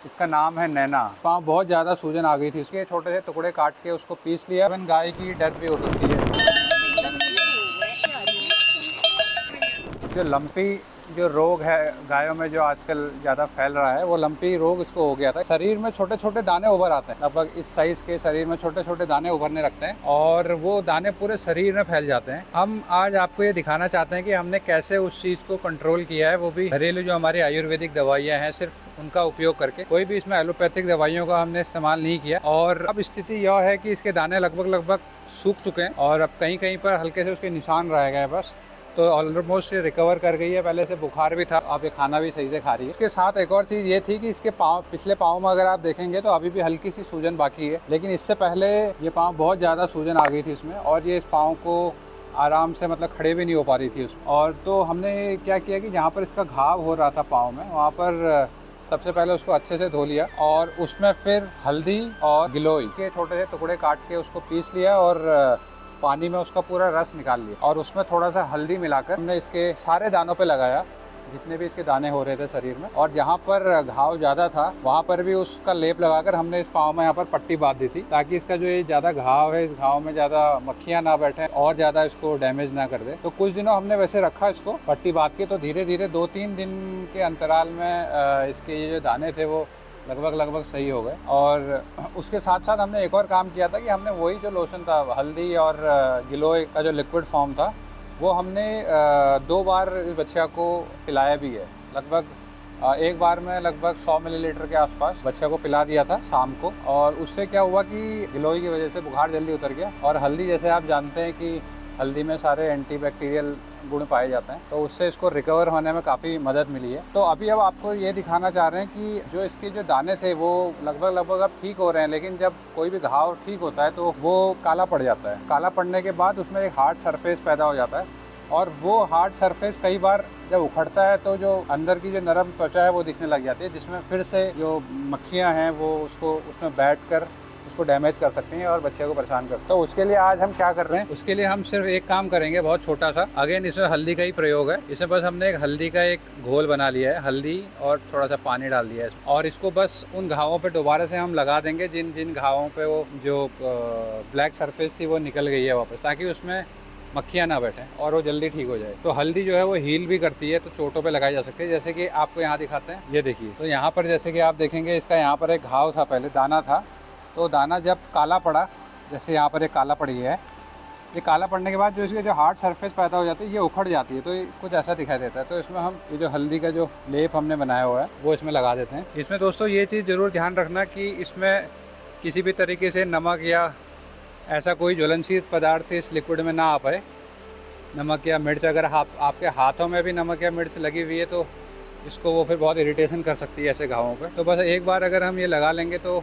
इसका नाम है नैना। पाँव बहुत ज़्यादा सूजन आ गई थी इसके, छोटे से टुकड़े काट के उसको पीस लिया। इवन गाय की डेथ भी हो सकती है। जो लंपी जो रोग है गायों में जो आजकल ज़्यादा फैल रहा है, वो लंपी रोग इसको हो गया था। शरीर में छोटे छोटे दाने उभर आते हैं, लगभग इस साइज़ के शरीर में छोटे छोटे दाने उभरने लगते हैं और वो दाने पूरे शरीर में फैल जाते हैं। हम आज आपको ये दिखाना चाहते हैं कि हमने कैसे उस चीज़ को कंट्रोल किया है, वो भी घरेलू जो हमारी आयुर्वेदिक दवाइयाँ हैं सिर्फ उनका उपयोग करके। कोई भी इसमें एलोपैथिक दवाइयों का हमने इस्तेमाल नहीं किया। और अब स्थिति यह है कि इसके दाने लगभग सूख चुके हैं और अब कहीं कहीं पर हल्के से उसके निशान रह गए बस। तो ऑलमोस्ट रिकवर कर गई है। पहले से बुखार भी था, अब ये खाना भी सही से खा रही है। इसके साथ एक और चीज़ ये थी कि इसके पाँव, पिछले पाँव में अगर आप देखेंगे तो अभी भी हल्की सी सूजन बाकी है, लेकिन इससे पहले ये पाँव बहुत ज़्यादा सूजन आ गई थी इसमें और ये इस पाँव को आराम से मतलब खड़े भी नहीं हो पा रही थी उसमें। और तो हमने क्या किया कि जहाँ पर इसका घाव हो रहा था पाँव में, वहाँ पर सबसे पहले उसको अच्छे से धो लिया और उसमें फिर हल्दी और गिलोय के छोटे से टुकड़े काट के उसको पीस लिया और पानी में उसका पूरा रस निकाल लिया और उसमें थोड़ा सा हल्दी मिलाकर हमने इसके सारे दानों पे लगाया, जितने भी इसके दाने हो रहे थे शरीर में। और जहाँ पर घाव ज़्यादा था वहाँ पर भी उसका लेप लगाकर हमने इस पाँव में यहाँ पर पट्टी बांध दी थी, ताकि इसका जो ये ज़्यादा घाव है, इस घाव में ज़्यादा मक्खियाँ ना बैठे और ज़्यादा इसको डैमेज ना कर दे। तो कुछ दिनों हमने वैसे रखा इसको पट्टी बांध के, तो धीरे धीरे 2-3 दिन के अंतराल में इसके ये जो दाने थे वो लगभग सही हो गए। और उसके साथ साथ हमने एक और काम किया था कि हमने वही जो लोशन था, हल्दी और गिलोय का जो लिक्विड फॉर्म था, वो हमने 2 बार इस बच्चा को पिलाया भी है। लगभग एक बार में लगभग 100 मिलीलीटर के आसपास बच्चा को पिला दिया था शाम को। और उससे क्या हुआ कि गिलोय की वजह से बुखार जल्दी उतर गया। और हल्दी, जैसे आप जानते हैं कि हल्दी में सारे एंटीबैक्टीरियल गुण पाए जाते हैं, तो उससे इसको रिकवर होने में काफ़ी मदद मिली है। तो अभी अब आपको ये दिखाना चाह रहे हैं कि जो इसके जो दाने थे वो लगभग अब ठीक हो रहे हैं, लेकिन जब कोई भी घाव ठीक होता है तो वो काला पड़ जाता है। काला पड़ने के बाद उसमें एक हार्ड सरफेस पैदा हो जाता है और वो हार्ड सरफेस कई बार जब उखड़ता है तो जो अंदर की जो नरम त्वचा है वो दिखने लग जाती है, जिसमें फिर से जो मक्खियाँ हैं वो उसको उसमें बैठकर उसको डैमेज कर सकती हैं और बच्चे को परेशान कर सकते हैं। तो उसके लिए आज हम क्या कर रहे हैं, उसके लिए हम सिर्फ एक काम करेंगे, बहुत छोटा सा। अगेन इसमें हल्दी का ही प्रयोग है। इसमें बस हमने एक हल्दी का एक घोल बना लिया है, हल्दी और थोड़ा सा पानी डाल दिया है और इसको बस उन घावों पे दोबारा से हम लगा देंगे जिन जिन घावों पे वो जो ब्लैक सरफेस थी वो निकल गई है वापस, ताकि उसमें मक्खियाँ ना बैठें और वो जल्दी ठीक हो जाए। तो हल्दी जो है वो हील भी करती है, तो चोटों पे लगाई जा सकती है। जैसे कि आपको यहाँ दिखाते हैं, ये देखिए। तो यहाँ पर जैसे कि आप देखेंगे, इसका यहाँ पर एक घाव था, पहले दाना था, तो दाना जब काला पड़ा, जैसे यहाँ पर एक काला पड़ी है, ये काला पड़ने के बाद जो इसके जो हार्ड सरफेस पैदा हो जाती है ये उखड़ जाती है, तो ये कुछ ऐसा दिखाई देता है। तो इसमें हम ये जो हल्दी का जो लेप हमने बनाया हुआ है वो इसमें लगा देते हैं। इसमें दोस्तों ये चीज़ ज़रूर ध्यान रखना कि इसमें किसी भी तरीके से नमक या ऐसा कोई ज्वलनशील पदार्थ इस लिक्विड में ना आ पाए। नमक या मिर्च, अगर आपके हाथों में भी नमक या मिर्च लगी हुई है तो इसको वो फिर बहुत इरिटेशन कर सकती है ऐसे घावों पे। तो बस एक बार अगर हम ये लगा लेंगे तो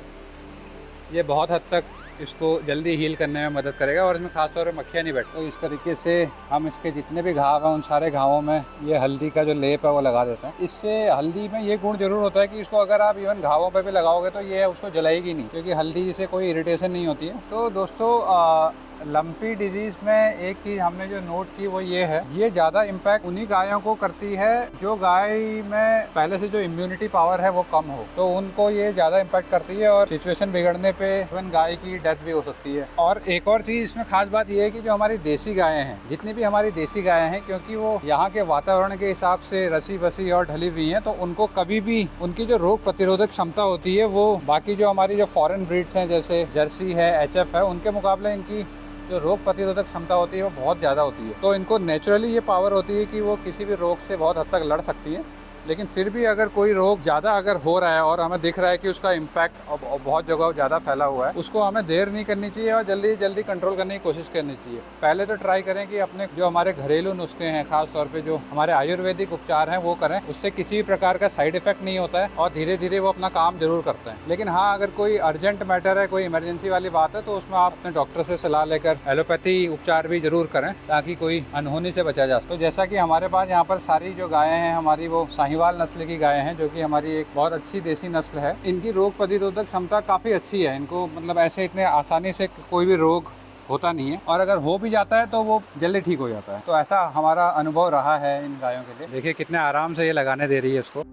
ये बहुत हद तक इसको जल्दी हील करने में मदद करेगा और इसमें खासतौर पर मक्खियाँ नहीं बैठती। तो इस तरीके से हम इसके जितने भी घाव हैं उन सारे घावों में ये हल्दी का जो लेप है वो लगा देते हैं। इससे हल्दी में ये गुण जरूर होता है कि इसको अगर आप इवन घावों पे भी लगाओगे तो ये उसको जलाएगी नहीं, क्योंकि हल्दी से कोई इरिटेशन नहीं होती है। तो दोस्तों लंपी डिजीज़ में एक चीज़ हमने जो नोट की वो ये है, ये ज़्यादा इम्पैक्ट उन्हीं गायों को करती है जो गाय में पहले से जो इम्यूनिटी पावर है वो कम हो, तो उनको ये ज़्यादा इम्पैक्ट करती है और सिचुएशन बिगड़ने पे इवन गाय की डेथ भी हो सकती है। और एक और चीज़ इसमें खास बात ये है कि जो हमारी देसी गायें हैं, जितनी भी हमारी देसी गायें हैं, क्योंकि वो यहाँ के वातावरण के हिसाब से रची बसी और ढली हुई हैं, तो उनको कभी भी उनकी जो रोग प्रतिरोधक क्षमता होती है वो बाकी जो हमारी जो फॉरेन ब्रीड्स हैं जैसे जर्सी है, HF है, उनके मुकाबले इनकी जो रोग प्रतिरोधक क्षमता होती है वो बहुत ज़्यादा होती है। तो इनको नेचुरली ये पावर होती है कि वो किसी भी रोग से बहुत हद तक लड़ सकती है। लेकिन फिर भी अगर कोई रोग ज़्यादा अगर हो रहा है और हमें दिख रहा है कि उसका इम्पैक्ट बहुत जगह ज़्यादा फैला हुआ है, उसको हमें देर नहीं करनी चाहिए और जल्दी कंट्रोल करने की कोशिश करनी चाहिए। पहले तो ट्राई करें कि अपने जो हमारे घरेलू नुस्खे हैं, खास तौर पे जो हमारे आयुर्वेदिक उपचार हैं वो करें, उससे किसी भी प्रकार का साइड इफेक्ट नहीं होता है और धीरे धीरे वो अपना काम जरूर करते हैं। लेकिन हाँ, अगर कोई अर्जेंट मैटर है, कोई इमरजेंसी वाली बात है, तो उसमें आप अपने डॉक्टर से सलाह लेकर एलोपैथी उपचार भी जरूर करें, ताकि कोई अनहोनी से बचा जा सके। तो जैसा कि हमारे पास यहाँ पर सारी जो गायें हैं हमारी वो साहिवाल नस्ल की गायें हैं, जो कि हमारी एक बहुत अच्छी देसी नस्ल है। इनकी रोग प्रतिरोधक क्षमता काफ़ी अच्छी है। इनको मतलब ऐसे इतने आसानी से कोई भी रोग होता नहीं है और अगर हो भी जाता है तो वो जल्दी ठीक हो जाता है। तो ऐसा हमारा अनुभव रहा है इन गायों के लिए। देखिए कितने आराम से ये लगाने दे रही है इसको।